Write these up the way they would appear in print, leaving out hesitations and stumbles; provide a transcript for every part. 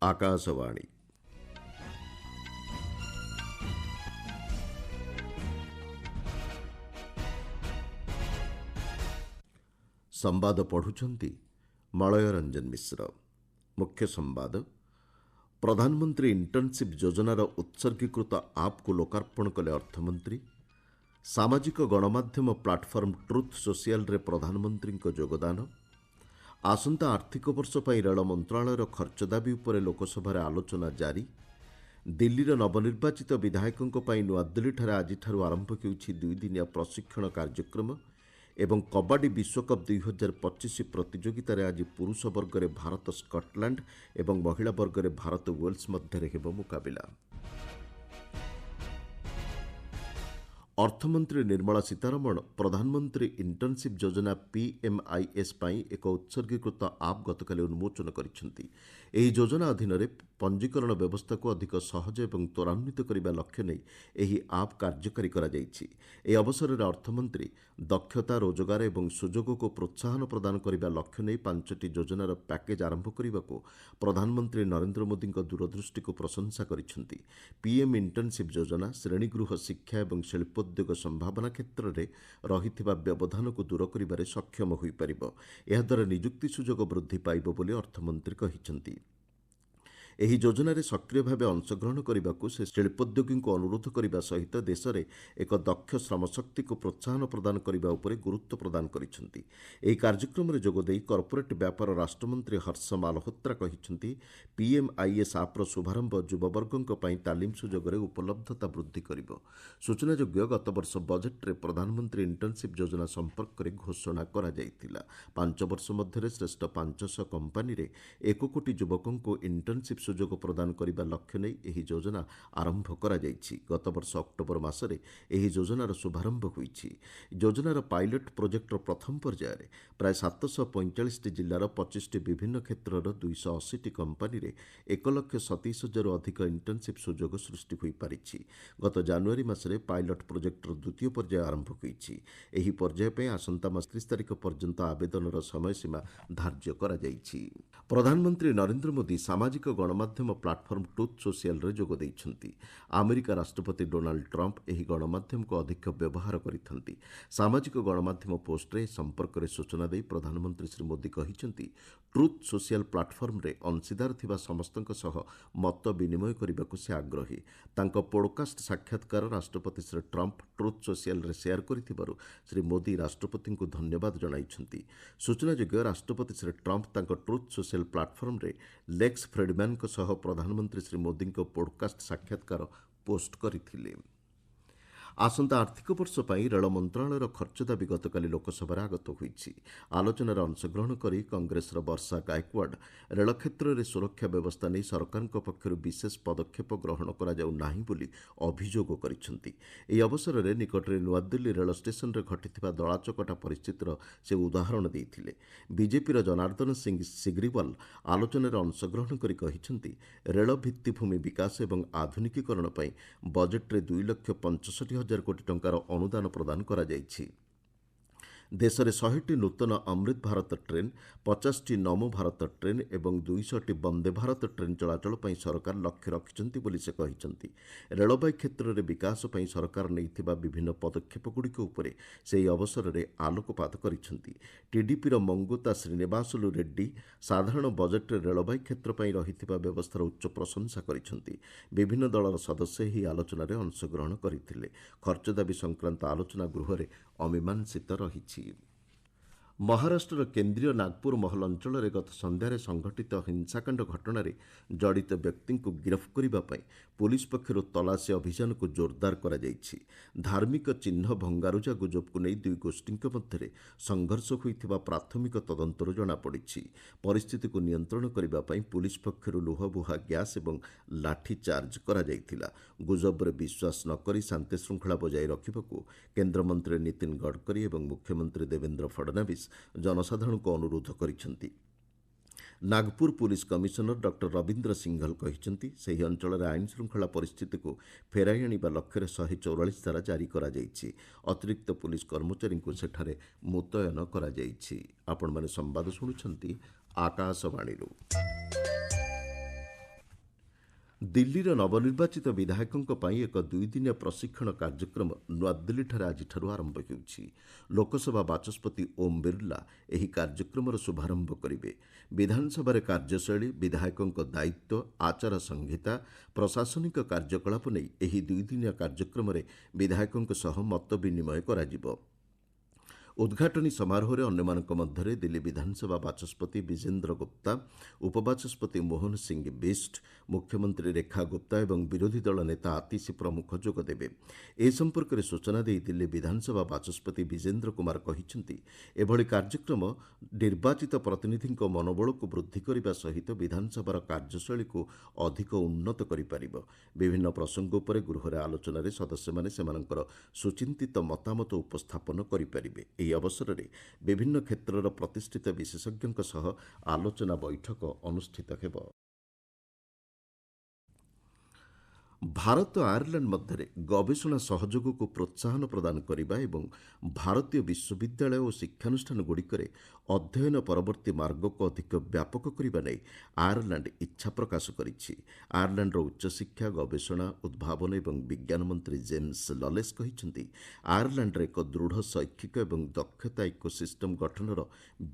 आकाशवाणी संवाद पढ़ुछंती मलय रंजन मिश्र। मुख्य संवाद प्रधानमंत्री इंटर्नशिप योजनार उत्सर्गीकृत आप को लोकार्पण कले अर्थमंत्री। सामाजिक गणमाध्यम प्लाटफर्म ट्रुथ सोशल रे प्रधानमंत्री योगदान। आसंता आर्थिक वर्ष पर रेल मंत्रालयर खर्च दाबी उपरे लोकसभा आलोचना जारी। दिल्लीर नवनिर्वाचित विधायकों नूआदिल्ली आज आरंभ होउछि दुईदिनिया प्रशिक्षण कार्यक्रम एवं कबाडी विश्वकप 2025 प्रतियोगितार आज पुरुष वर्ग में भारत स्कटलैंड एवं महिला वर्ग में भारत वेल्स मध्य हेब मुकाबिला। अर्थमंत्री निर्मला सीतारमण प्रधानमंत्री इंटर्नशिप योजना पीएमआईएस पाई एक उत्सर्गीकृत आप गतकाली उन्मोचन करिसेंती। एही योजना अधीन पंजीकरण व्यवस्था को अधिक सहज एवं त्वरान्वित करने लक्ष्य नहीं एही आप कार्यकारी करा जायछि। ए अवसर में अर्थमंत्री दक्षता रोजगार एवं सुजोग को प्रोत्साहन प्रदान करने लक्ष्य नहीं 5टी योजनार पैकेज आरंभ करने को प्रधानमंत्री नरेंद्र मोदी दूरदृष्टि को प्रशंसा करिसेंती। पीएम इंटर्नशिप योजना श्रेणीगृह शिक्षा एवं शिल्पोद्योग संभावना क्षेत्र में रहिथिबा व्यवधान को दूर करिबारे सक्षम होई परिबो। एहा द्वारा नियुक्ति सुजोग वृद्धि पाइबो बोली अर्थमंत्री कहिसेंती। ଏହି ଯୋଜନାରେ ସକ୍ରିୟ ଭାବେ ଅଂଶଗ୍ରହଣ କରିବାକୁ ସେ ଶିଳ୍ପୋଦ୍ୟୋଗୀଙ୍କୁ ଅନୁରୋଧ କରିବା ସହିତ ଦେଶରେ ଏକ ଦକ୍ଷ ଶ୍ରମଶକ୍ତିକୁ ପ୍ରୋତ୍ସାହନ ପ୍ରଦାନ କରିବା ଉପରେ ଗୁରୁତ୍ୱ ପ୍ରଦାନ କରିଛନ୍ତି। ଏହି କାର୍ଯ୍ୟକ୍ରମରେ ଯୋଗଦେଇ କର୍ପୋରେଟ୍ ବ୍ୟାପାର ରାଷ୍ଟ୍ରମନ୍ତ୍ରୀ ହର୍ଷ ମାଲହୋତ୍ରା କହିଛନ୍ତି ପିଏମ୍ଆଇଏସ୍ ଆପ୍ର ଶୁଭାରମ୍ଭ ଯୁବବର୍ଗଙ୍କ ପାଇଁ ତାଲିମ ସୁଯୋଗରେ ଉପଲବ୍ଧତା ବୃଦ୍ଧି କରିବ। ସୂଚନାଯୋଗ୍ୟ ଗତବର୍ଷ ବଜେଟ୍ରେ ପ୍ରଧାନମନ୍ତ୍ରୀ ଇଣ୍ଟର୍ନସିପ୍ ଯୋଜନା ସମ୍ପର୍କରେ ଘୋଷଣା କରାଯାଇଥିଲା। 5 ବର୍ଷ ମଧ୍ୟରେ ଶ୍ରେଷ୍ଠ 500 କମ୍ପାନୀରେ 1 କୋଟି ଯୁବକଙ୍କୁ ଇଣ୍ଟର୍ନସିପ୍ ସୁଯୋଗ ପ୍ରଦାନ କରିବା ଲକ୍ଷ୍ୟ ନେଇ ଏହି ଯୋଜନା ଆରମ୍ଭ କରାଯାଇଛି। ଗତବର୍ଷ ଅକ୍ଟୋବର ମାସରେ ଏହି ଯୋଜନାର ଶୁଭାରମ୍ଭ ହୋଇଛି। ଯୋଜନାର ପାଇଲଟ ପ୍ରୋଜେକ୍ଟର ପ୍ରଥମ ପର୍ଯ୍ୟାୟରେ ପ୍ରାୟ 745ଟି ଜିଲ୍ଲାର 25ଟି ବିଭିନ୍ନ କ୍ଷେତ୍ରର 280ଟି କମ୍ପାନୀରେ 1,27,000ରୁ ଅଧିକ ଇଣ୍ଟର୍ନସିପ୍ ସୁଯୋଗ ସୃଷ୍ଟି ହୋଇପାରିଛି। ଗତ ଜାନୁଆରୀ ମାସରେ ପାଇଲଟ ପ୍ରୋଜେକ୍ଟର ଦ୍ୱିତୀୟ ପର୍ଯ୍ୟାୟ ଆରମ୍ଭ ହୋଇଛି। ଏହି ପର୍ଯ୍ୟାୟ ପାଇଁ ଆସନ୍ତା ମାସ 30 ତାରିଖ ପର୍ଯ୍ୟନ୍ତ ଆବେଦନର ସମୟସୀମା ଧାର୍ଯ୍ୟ କରାଯାଇଛି। ପ୍ରଧାନମନ୍ତ୍ରୀ ନରେନ୍ଦ୍ର ମୋଦି ସାମାଜିକ ଗଣମାଧ୍ୟମ ପ୍ଲାଟଫର୍ମ ଟ୍ରୁଥ ସୋସିଆଲରେ ଯୋଗ ଦେଇଛନ୍ତି। ଆମେରିକା ରାଷ୍ଟ୍ରପତି ଡୋନାଲ୍ଡ ଟ୍ରମ୍ପ ଏହି ଗଣମାଧ୍ୟମକୁ ଅଧିକ ବ୍ୟବହାର କରିଥାନ୍ତି। ସାମାଜିକ ଗଣମାଧ୍ୟମ ପୋଷ୍ଟରେ ଏ ସମ୍ପର୍କରେ ସୂଚନା ଦେଇ ପ୍ରଧାନମନ୍ତ୍ରୀ ଶ୍ରୀ ମୋଦି କହିଛନ୍ତି ଟ୍ରୁଥ ସୋସିଆଲ ପ୍ଲାଟଫର୍ମରେ ଅଂଶୀଦାର ଥିବା ସମସ୍ତଙ୍କ ସହ ମତ ବିନିମୟ କରିବାକୁ ସେ ଆଗ୍ରହୀ। ତାଙ୍କ ପୋଡକାଷ୍ଟ ସାକ୍ଷାତକାର ରାଷ୍ଟ୍ରପତି ଶ୍ରୀ ଟ୍ରମ୍ପ ଟ୍ରୁଥ ସୋସିଆଲରେ ସେୟାର କରିଥିବାରୁ ଶ୍ରୀ ମୋଦି ରାଷ୍ଟ୍ରପତିଙ୍କୁ ଧନ୍ୟବାଦ ଜଣାଇଛନ୍ତି। ସୂଚନାଯୋଗ୍ୟ ରାଷ୍ଟ୍ରପତି ଶ୍ରୀ ଟ୍ରମ୍ପ ତାଙ୍କ ଟ୍ରୁଥ ସୋସିଆଲ ପ୍ଲାଟଫର୍ମରେ ଲେକ୍ସ ଫ୍ରେଡମ୍ୟାନଙ୍କ ସହ ପ୍ରଧାନମନ୍ତ୍ରୀ ଶ୍ରୀ ମୋଦିଙ୍କ ପୋଡକାଷ୍ଟ ସାକ୍ଷାତକାର ପୋଷ୍ଟ କରିଥିଲେ। ଆସନ୍ତା ଆର୍ଥିକ ବର୍ଷ ପାଇଁ ରେଳ ମନ୍ତ୍ରଣାଳୟର ଖର୍ଚ୍ଚ ଦାବି ଗତକାଲି ଲୋକସଭାରେ ଆଗତ ହୋଇଛି। ଆଲୋଚନାରେ ଅଂଶଗ୍ରହଣ କରି କଂଗ୍ରେସର ବର୍ଷା ଗାଏକୱାଡ ରେଳ କ୍ଷେତ୍ରରେ ସୁରକ୍ଷା ବ୍ୟବସ୍ଥା ନେଇ ସରକାରଙ୍କ ପକ୍ଷରୁ ବିଶେଷ ପଦକ୍ଷେପ ଗ୍ରହଣ କରାଯାଉ ନାହିଁ ବୋଲି ଅଭିଯୋଗ କରିଛନ୍ତି। ଏହି ଅବସରରେ ନିକଟରେ ନୂଆଦିଲ୍ଲୀ ରେଳ ଷ୍ଟେସନରେ ଘଟିଥିବା ଦଳାଚକଟା ପରିସ୍ଥିତିର ସେ ଉଦାହରଣ ଦେଇଥିଲେ। ବିଜେପିର ଜନାର୍ଦ୍ଦନ ସିଂ ସିଗ୍ରିୱାଲ ଆଲୋଚନାରେ ଅଂଶଗ୍ରହଣ କରି କହିଛନ୍ତି ରେଳ ଭିତ୍ତିଭୂମି ବିକାଶ ଏବଂ ଆଧୁନିକୀକରଣ ପାଇଁ ବଜେଟ୍ରେ 2,65,000 କୋଟି ଟଙ୍କାର ଅନୁଦାନ ପ୍ରଦାନ କରାଯାଇଛି। ଦେଶରେ 100ଟି ନୂତନ ଅମୃତ ଭାରତ ଟ୍ରେନ୍ 50ଟି ନମୋ ଭାରତ ଟ୍ରେନ୍ ଏବଂ 200ଟି ବନ୍ଦେ ଭାରତ ଟ୍ରେନ୍ ଚଳାଚଳ ପାଇଁ ସରକାର ଲକ୍ଷ୍ୟ ରଖିଛନ୍ତି ବୋଲି ସେ କହିଛନ୍ତି। ରେଳବାଇ କ୍ଷେତ୍ରରେ ବିକାଶ ପାଇଁ ସରକାର ନେଇଥିବା ବିଭିନ୍ନ ପଦକ୍ଷେପଗୁଡ଼ିକ ଉପରେ ସେ ଏହି ଅବସରରେ ଆଲୋକପାତ କରିଛନ୍ତି। ଟିଡିପିର ମଙ୍ଗୁତା ଶ୍ରୀନିବାସୁଲୁ ରେଡ୍ଡି ସାଧାରଣ ବଜେଟ୍ରେ ରେଳବାଇ କ୍ଷେତ୍ର ପାଇଁ ରହିଥିବା ବ୍ୟବସ୍ଥାର ଉଚ୍ଚ ପ୍ରଶଂସା କରିଛନ୍ତି। ବିଭିନ୍ନ ଦଳର ସଦସ୍ୟ ଏହି ଆଲୋଚନାରେ ଅଂଶଗ୍ରହଣ କରିଥିଲେ। ଖର୍ଚ୍ଚ ଦାବି ସଂକ୍ରାନ୍ତ ଆଲୋଚନା ଗୃହରେ ଅମୀମାଂସିତ ରହିଛି। ମହାରାଷ୍ଟ୍ରର କେନ୍ଦ୍ରୀୟ ନାଗପୁର ମହଲ ଅଞ୍ଚଳରେ ଗତ ସନ୍ଧ୍ୟାରେ ସଂଘଟିତ ହିଂସାକାଣ୍ଡ ଘଟଣାରେ ଜଡ଼ିତ ବ୍ୟକ୍ତିଙ୍କୁ ଗିରଫ କରିବା ପାଇଁ ପୁଲିସ ପକ୍ଷରୁ ତଲାସୀ ଅଭିଯାନକୁ ଜୋରଦାର କରାଯାଇଛି। ଧାର୍ମିକ ଚିହ୍ନ ଭଙ୍ଗାରୁଜା ଗୁଜବକୁ ନେଇ ଦୁଇ ଗୋଷ୍ଠୀଙ୍କ ମଧ୍ୟରେ ସଂଘର୍ଷ ହୋଇଥିବା ପ୍ରାଥମିକ ତଦନ୍ତରୁ ଜଣାପଡ଼ିଛି। ପରିସ୍ଥିତିକୁ ନିୟନ୍ତ୍ରଣ କରିବା ପାଇଁ ପୁଲିସ ପକ୍ଷରୁ ଲୁହବୁହା ଗ୍ୟାସ୍ ଏବଂ ଲାଠିଚାର୍ଜ କରାଯାଇଥିଲା। ଗୁଜବରେ ବିଶ୍ୱାସ ନ କରି ଶାନ୍ତିଶୃଙ୍ଖଳା ବଜାୟ ରଖିବାକୁ କେନ୍ଦ୍ରମନ୍ତ୍ରୀ ନୀତିନ ଗଡ଼କରୀ ଏବଂ ମୁଖ୍ୟମନ୍ତ୍ରୀ ଦେବେନ୍ଦ୍ର ଫଡନାବିସ୍ ଜନସାଧାରଣଙ୍କୁ ଅନୁରୋଧ କରିଛନ୍ତି। Nagpur police commissioner doctor Ravindra Singhal କହିଛନ୍ତି ସେହି ଅଞ୍ଚଳରେ ଆଇନ ଶୃଙ୍ଖଳା ପରିସ୍ଥିତିକୁ ଫେରାଇ ଆଣିବା ଲକ୍ଷ୍ୟରେ 144 ଧାରା ଜାରି କରାଯାଇଛି। ଅତିରିକ୍ତ ପୁଲିସ କର୍ମଚାରୀଙ୍କୁ ସେଠାରେ ମୁତୟନ କରାଯାଇଛି। ଆପଣମାନେ ସମ୍ବାଦ ଶୁଣୁଛନ୍ତି ଆକାଶବାଣୀରୁ। ଦିଲ୍ଲୀର ନବନିର୍ବାଚିତ ବିଧାୟକଙ୍କ ପାଇଁ ଏକ ଦୁଇଦିନିଆ ପ୍ରଶିକ୍ଷଣ କାର୍ଯ୍ୟକ୍ରମ ନୂଆଦିଲ୍ଲୀଠାରେ ଆଜିଠାରୁ ଆରମ୍ଭ ହେଉଛି। ଲୋକସଭା ବାଚସ୍ପତି ଓମ୍ ବିର୍ଲା ଏହି କାର୍ଯ୍ୟକ୍ରମର ଶୁଭାରମ୍ଭ କରିବେ। ବିଧାନସଭାରେ କାର୍ଯ୍ୟଶୈଳୀ, ବିଧାୟକଙ୍କ ଦାୟିତ୍ୱ, ଆଚାର ସଂହିତା, ପ୍ରଶାସନିକ କାର୍ଯ୍ୟକଳାପ ନେଇ ଏହି ଦୁଇଦିନିଆ କାର୍ଯ୍ୟକ୍ରମରେ ବିଧାୟକଙ୍କ ସହ ମତ ବିନିମୟ କରାଯିବ। ଉଦ୍ଘାଟନୀ ସମାରୋହରେ ଅନ୍ୟମାନଙ୍କ ମଧ୍ୟରେ ଦିଲ୍ଲୀ ବିଧାନସଭା ବାଚସ୍ପତି ବିଜେନ୍ଦ୍ର ଗୁପ୍ତା, ଉପବାଚସ୍ପତି ମୋହନ ସିଂ ବିଷ୍ଟ, ମୁଖ୍ୟମନ୍ତ୍ରୀ ରେଖା ଗୁପ୍ତା ଏବଂ ବିରୋଧୀ ଦଳ ନେତା ଆତିଶି ପ୍ରମୁଖ ଯୋଗଦେବେ। ଏ ସମ୍ପର୍କରେ ସୂଚନା ଦେଇ ଦିଲ୍ଲୀ ବିଧାନସଭା ବାଚସ୍ପତି ବିଜେନ୍ଦ୍ର କୁମାର କହିଛନ୍ତି, ଏଭଳି କାର୍ଯ୍ୟକ୍ରମ ନିର୍ବାଚିତ ପ୍ରତିନିଧିଙ୍କ ମନୋବଳକୁ ବୃଦ୍ଧି କରିବା ସହିତ ବିଧାନସଭାର କାର୍ଯ୍ୟଶୈଳୀକୁ ଅଧିକ ଉନ୍ନତ କରିପାରିବ। ବିଭିନ୍ନ ପ୍ରସଙ୍ଗ ଉପରେ ଗୃହରେ ଆଲୋଚନାରେ ସଦସ୍ୟମାନେ ସେମାନଙ୍କର ସୁଚିନ୍ତିତ ମତାମତ ଉପସ୍ଥାପନ କରିପାରିବେ। ଏହି ଅବସରରେ ବିଭିନ୍ନ କ୍ଷେତ୍ରର ପ୍ରତିଷ୍ଠିତ ବିଶେଷଜ୍ଞଙ୍କ ସହ ଆଲୋଚନା ବୈଠକ ଅନୁଷ୍ଠିତ ହେବ। ଭାରତ ଆୟାରଲାଣ୍ଡ ମଧ୍ୟରେ ଗବେଷଣା ସହଯୋଗକୁ ପ୍ରୋତ୍ସାହନ ପ୍ରଦାନ କରିବା ଏବଂ ଭାରତୀୟ ବିଶ୍ୱବିଦ୍ୟାଳୟ ଓ ଶିକ୍ଷାନୁଷ୍ଠାନଗୁଡ଼ିକରେ ଅଧ୍ୟୟନ ପରବର୍ତ୍ତୀ ମାର୍ଗକୁ ଅଧିକ ବ୍ୟାପକ କରିବା ନେଇ ଆୟାରଲାଣ୍ଡ ଇଚ୍ଛା ପ୍ରକାଶ କରିଛି। ଆୟାରଲାଣ୍ଡର ଉଚ୍ଚଶିକ୍ଷା, ଗବେଷଣା, ଉଦ୍ଭାବନ ଏବଂ ବିଜ୍ଞାନ ମନ୍ତ୍ରୀ ଜେମ୍ସ ଲଲେସ୍ କହିଛନ୍ତି, ଆୟାରଲାଣ୍ଡରେ ଏକ ଦୃଢ଼ ଶୈକ୍ଷିକ ଏବଂ ଦକ୍ଷତା ଇକୋସିଷ୍ଟମ ଗଠନର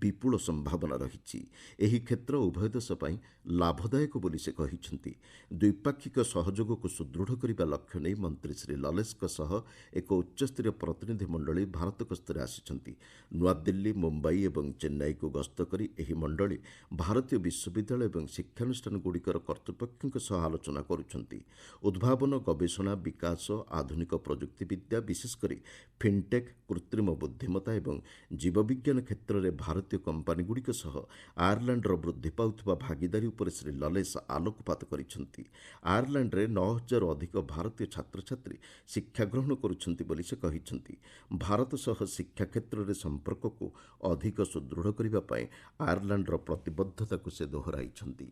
ବିପୁଳ ସମ୍ଭାବନା ରହିଛି। ଏହି କ୍ଷେତ୍ର ଉଭୟ ଦେଶ ପାଇଁ ଲାଭଦାୟକ ବୋଲି ସେ କହିଛନ୍ତି। ଦ୍ୱିପାକ୍ଷିକ ସହଯୋଗକୁ ସୁଦୃଢ଼ କରିବା ଲକ୍ଷ୍ୟ ନେଇ ମନ୍ତ୍ରୀ ଶ୍ରୀ ଲଲେସ୍ଙ୍କ ସହ ଏକ ଉଚ୍ଚସ୍ତରୀୟ ପ୍ରତିନିଧି ମଣ୍ଡଳୀ ଭାରତ ଗସ୍ତରେ ଆସିଛନ୍ତି। ନୂଆଦିଲ୍ଲୀ, ମୁମ୍ବାଇ ଏବଂ ଚେନ୍ନାଇକୁ ଗସ୍ତ କରି ଏହି ମଣ୍ଡଳୀ ଭାରତୀୟ ବିଶ୍ୱବିଦ୍ୟାଳୟ ଏବଂ ଶିକ୍ଷାନୁଷ୍ଠାନଗୁଡ଼ିକର କର୍ତ୍ତୃପକ୍ଷଙ୍କ ସହ ଆଲୋଚନା କରୁଛନ୍ତି। ଉଦ୍ଭାବନ, ଗବେଷଣା, ବିକାଶ, ଆଧୁନିକ ପ୍ରଯୁକ୍ତିବିଦ୍ୟା, ବିଶେଷକରି ଫିନ୍ଟେକ୍, କୃତ୍ରିମ ବୁଦ୍ଧିମତ୍ତା ଏବଂ ଜୀବବିଜ୍ଞାନ କ୍ଷେତ୍ରରେ ଭାରତୀୟ କମ୍ପାନୀଗୁଡ଼ିକ ସହ ଆୟାରଲାଣ୍ଡର ବୃଦ୍ଧି ପାଉଥିବା ଭାଗିଦାରୀ ଉପରେ ଶ୍ରୀ ଲଲେସ୍ ଆଲୋକପାତ କରିଛନ୍ତି। ଆୟାରଲାଣ୍ଡରେ 9,000ରୁ ଅଧିକ ଭାରତୀୟ ଛାତ୍ରଛାତ୍ରୀ ଶିକ୍ଷାଗ୍ରହଣ କରୁଛନ୍ତି ବୋଲି ସେ କହିଛନ୍ତି। ଭାରତ ସହ ଶିକ୍ଷା କ୍ଷେତ୍ରରେ ସମ୍ପର୍କକୁ ଅଧିକ ସୁଦୃଢ଼ କରିବା ପାଇଁ ଆୟାରଲାଣ୍ଡର ପ୍ରତିବଦ୍ଧତାକୁ ସେ ଦୋହରାଇଛନ୍ତି।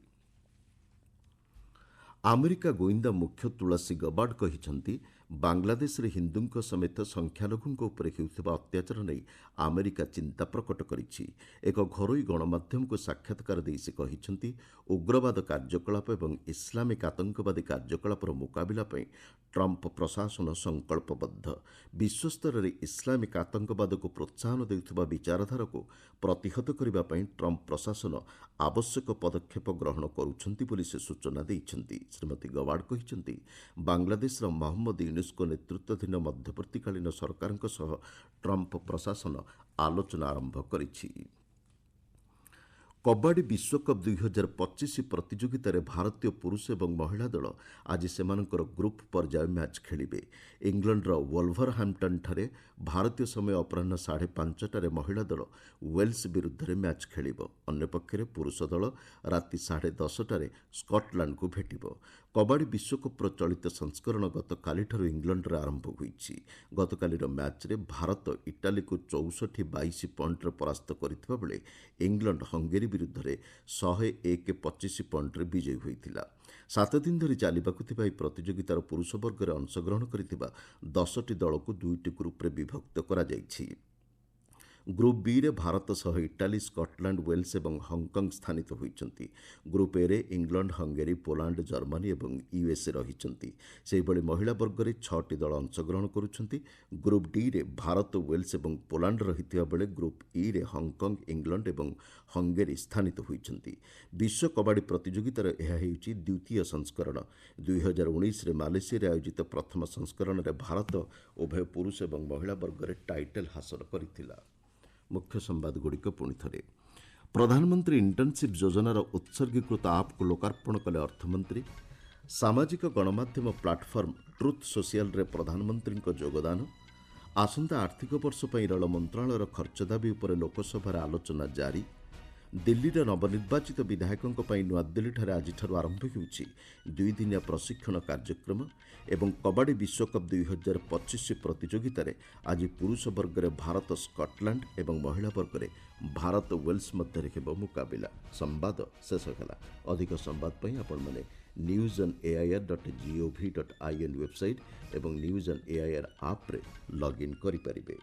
ଆମେରିକା ଗୁଇନ୍ଦା ମୁଖ୍ୟ ତୁଳସୀ ଗବାର୍ଡ କହିଛନ୍ତି, ବାଂଲାଦେଶରେ ହିନ୍ଦୁଙ୍କ ସମେତ ସଂଖ୍ୟାଲଘୁଙ୍କ ଉପରେ ହେଉଥିବା ଅତ୍ୟାଚାର ନେଇ ଆମେରିକା ଚିନ୍ତା ପ୍ରକଟ କରିଛି। ଏକ ଘରୋଇ ଗଣମାଧ୍ୟମକୁ ସାକ୍ଷାତକାର ଦେଇ ସେ କହିଛନ୍ତି, ଉଗ୍ରବାଦ କାର୍ଯ୍ୟକଳାପ ଏବଂ ଇସଲାମିକ ଆତଙ୍କବାଦୀ କାର୍ଯ୍ୟକଳାପର ମୁକାବିଲା ପାଇଁ ଟ୍ରମ୍ପ ପ୍ରଶାସନ ସଂକଳ୍ପବଦ୍ଧ। ବିଶ୍ୱସ୍ତରରେ ଇସଲାମିକ ଆତଙ୍କବାଦକୁ ପ୍ରୋତ୍ସାହନ ଦେଉଥିବା ବିଚାରଧାରାକୁ ପ୍ରତିହତ କରିବା ପାଇଁ ଟ୍ରମ୍ପ ପ୍ରଶାସନ ଆବଶ୍ୟକ ପଦକ୍ଷେପ ଗ୍ରହଣ କରୁଛନ୍ତି ବୋଲି ସେ ସୂଚନା ଦେଇଛନ୍ତି। ଶ୍ରୀମତୀ ଗବାର୍ଡ କହିଛନ୍ତି, ବାଂଲାଦେଶର ମହମ୍ମଦ ୟୁନୁସ୍ଙ୍କ ନେତୃତ୍ୱାଧୀନ ମଧ୍ୟବର୍ତ୍ତୀକାଳୀନ ସରକାରଙ୍କ ସହ ଟ୍ରମ୍ପ ପ୍ରଶାସନ ଆଲୋଚନା ଆରମ୍ଭ କରିଛି। କବାଡି ବିଶ୍ୱକପ୍ 2025 ପ୍ରତିଯୋଗିତାରେ ଭାରତୀୟ ପୁରୁଷ ଏବଂ ମହିଳା ଦଳ ଆଜି ସେମାନଙ୍କର ଗ୍ରୁପ୍ ପର୍ଯ୍ୟାୟ ମ୍ୟାଚ୍ ଖେଳିବେ। ଇଂଲଣ୍ଡର ୱୋଲଭରହାମ୍ପଟନ୍ଠାରେ ଭାରତୀୟ ସମୟ ଅପରାହ୍ନ 5:30ଟାରେ ମହିଳା ଦଳ ୱେଲ୍ସ ବିରୁଦ୍ଧରେ ମ୍ୟାଚ୍ ଖେଳିବ। ଅନ୍ୟପକ୍ଷରେ ପୁରୁଷ ଦଳ ରାତି 10:30ଟାରେ ସ୍କଟଲ୍ୟାଣ୍ଡକୁ ଭେଟିବ। କବାଡି ବିଶ୍ୱକପ୍ର ଚଳିତ ସଂସ୍କରଣ ଗତକାଲିଠାରୁ ଇଂଲଣ୍ଡରେ ଆରମ୍ଭ ହୋଇଛି। ଗତକାଲିର ମ୍ୟାଚ୍ରେ ଭାରତ ଇଟାଲୀକୁ 64-22 ପଏଣ୍ଟରେ ପରାସ୍ତ କରିଥିବା ବେଳେ ଇଂଲଣ୍ଡ ହଙ୍ଗେରୀ ବିରୁଦ୍ଧରେ 101-25 ପଏଣ୍ଟରେ ବିଜୟୀ ହୋଇଥିଲା। 7 ଦିନ ଧରି ଚାଲିବାକୁ ଥିବା ଏହି ପ୍ରତିଯୋଗିତାର ପୁରୁଷ ବର୍ଗରେ ଅଂଶଗ୍ରହଣ କରିଥିବା 10ଟି ଦଳକୁ 2ଟି ଗ୍ରୁପ୍ରେ ବିଭକ୍ତ କରାଯାଇଛି। ଗ୍ରୁପ୍ ବିରେ ଭାରତ ସହ ଇଟାଲୀ, ସ୍କଟଲ୍ୟାଣ୍ଡ, ୱେଲ୍ସ ଏବଂ ହଂକଂ ସ୍ଥାନିତ ହୋଇଛନ୍ତି। ଗ୍ରୁପ୍ ଏରେ ଇଂଲଣ୍ଡ, ହଙ୍ଗେରୀ, ପୋଲାଣ୍ଡ, ଜର୍ମାନୀ ଏବଂ ୟୁଏସ୍ଏ ରହିଛନ୍ତି। ସେହିଭଳି ମହିଳା ବର୍ଗରେ 6ଟି ଦଳ ଅଂଶଗ୍ରହଣ କରୁଛନ୍ତି। ଗ୍ରୁପ୍ ଡିରେ ଭାରତ, ୱେଲ୍ସ ଏବଂ ପୋଲାଣ୍ଡ ରହିଥିବା ବେଳେ ଗ୍ରୁପ୍ ଇରେ ହଂକଂ, ଇଂଲଣ୍ଡ ଏବଂ ହଙ୍ଗେରୀ ସ୍ଥାନିତ ହୋଇଛନ୍ତି। ବିଶ୍ୱ କବାଡି ପ୍ରତିଯୋଗିତାର ଏହା ହେଉଛି ଦ୍ୱିତୀୟ ସଂସ୍କରଣ। 2019ରେ ମାଲେସିଆରେ ଆୟୋଜିତ ପ୍ରଥମ ସଂସ୍କରଣରେ ଭାରତ ଉଭୟ ପୁରୁଷ ଏବଂ ମହିଳା ବର୍ଗରେ ଟାଇଟଲ ହାସଲ କରିଥିଲା। ମୁଖ୍ୟ ସମ୍ବାଦଗୁଡ଼ିକ ପୁଣିଥରେ। ପ୍ରଧାନମନ୍ତ୍ରୀ ଇଣ୍ଟର୍ଣ୍ଣସିପ୍ ଯୋଜନାର ଉତ୍ସର୍ଗୀକୃତ ଆପ୍କୁ ଲୋକାର୍ପଣ କଲେ ଅର୍ଥମନ୍ତ୍ରୀ। ସାମାଜିକ ଗଣମାଧ୍ୟମ ପ୍ଲାଟଫର୍ମ ଟ୍ରୁଥ୍ ସୋସିଆଲରେ ପ୍ରଧାନମନ୍ତ୍ରୀଙ୍କ ଯୋଗଦାନ। ଆସନ୍ତା ଆର୍ଥିକ ବର୍ଷ ପାଇଁ ରେଳ ମନ୍ତ୍ରଣାଳୟର ଖର୍ଚ୍ଚ ଦାବି ଉପରେ ଲୋକସଭାରେ ଆଲୋଚନା ଜାରି। ଦିଲ୍ଲୀର ନବନିର୍ବାଚିତ ବିଧାୟକଙ୍କ ପାଇଁ ନୂଆଦିଲ୍ଲୀଠାରେ ଆଜିଠାରୁ ଆରମ୍ଭ ହେଉଛି ଦୁଇଦିନିଆ ପ୍ରଶିକ୍ଷଣ କାର୍ଯ୍ୟକ୍ରମ ଏବଂ କବାଡି ବିଶ୍ୱକପ୍ 2025 ପ୍ରତିଯୋଗିତାରେ ଆଜି ପୁରୁଷ ବର୍ଗରେ ଭାରତ ସ୍କଟଲ୍ୟାଣ୍ଡ ଏବଂ ମହିଳା ବର୍ଗରେ ଭାରତ ୱେଲ୍ସ ମଧ୍ୟରେ ହେବ ମୁକାବିଲା। ସମ୍ବାଦ ଶେଷ ହେଲା। ଅଧିକ ସମ୍ବାଦ ପାଇଁ ଆପଣମାନେ newsonair.gov.in ୱେବସାଇଟ୍ ଏବଂ ନ୍ୟୁଜ୍ ଅନ୍ ଏଆଇଆର୍ ଆପ୍ରେ ଲଗ୍ଇନ୍ କରିପାରିବେ।